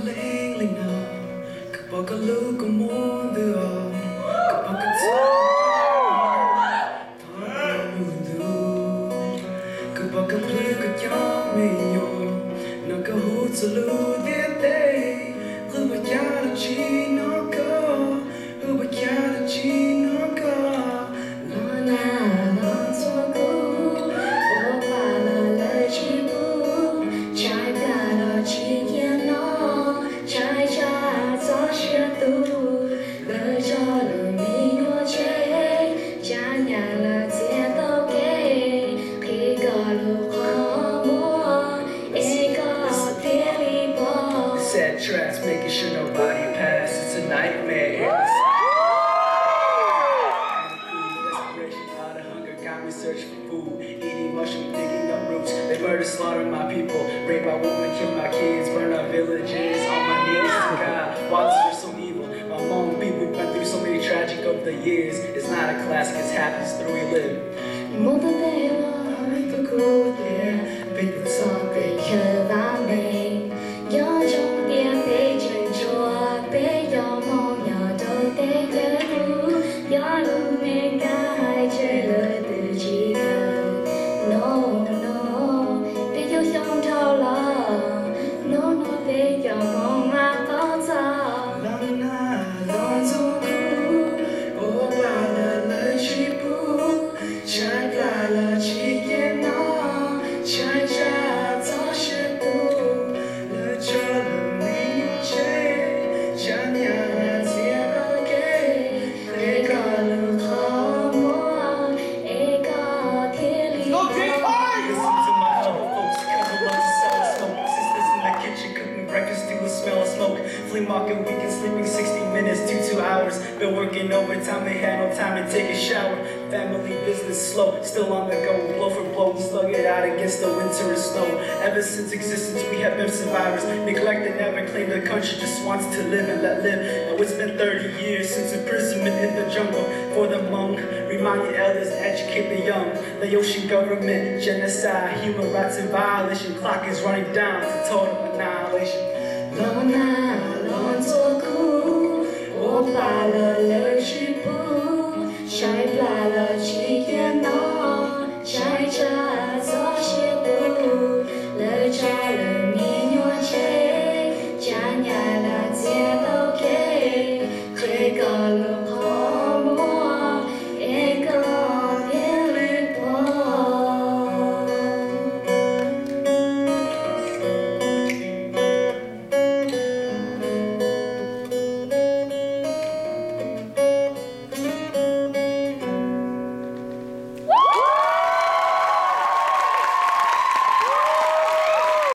lên linh nào cứ bao cả lưu có muốn đưa cứ bao cả thao cứ bao cả lưu cứ cho mình nhổ nó cứ hút cho lưu tiết tê cứ bao giờ là chỉ nó có cứ bao giờ là chỉ nó có nó là nó cho cũ ô bà là lời chỉ bu trái cả là chỉ kia nó trái cha cho chia tu lời cho lời mi nó chế cha nhà là chia tao kê khi có lúc khó mua e có tiền đi bỏ sad tracks making sure nobody pass it's a nightmare search for food, eating mushroom, digging up roots. They murder, slaughter my people, rape my women, kill my kids, burn our villages. On my knees to God, why is so evil? My mom, we've been through so many tragic of the years. It's not a classic, it's happens through we live. Một tờ tê hoa tôi cố tiền, vì cuộc sống về khờ và mình. Gió trong tiếng bê chân chua, bê gió mong nhỏ đầu tê cơ tu. Gió lưu mê ca hai chơi lời từ chỉ cần. No, no, bê gió trong trao lòng. No, no, bê gió mong mà có sao. Lòng na đón du cũ, ô bà là lời chỉ bu. Trái cả là chỉ kiến nó, trái cha cho chia tu. Lời cho lòng mình chế, cha nhà là chia đôi kê. Hãy có lúc khó mua, hãy có thiên lý bỏ. Listen to my other folks, kinda love to sell and smoke. Sisters in the kitchen cooking breakfast to the smell of smoke. Flea market weekend sleeping 60 minutes to 2 hours. Been working overtime, they had no time to take a shower. Family business slow, still on the go. Blow for blow, slug it out against the winter and snow. Ever since existence, we have been survivors. Neglected, never claimed the country, just wants to live and let live. Now it's been 30 years since imprisonment in the jungle. For the monk, remind the elders, educate the young. The ocean government, genocide, human rights and violation. Clock is running down to total annihilation. Lo na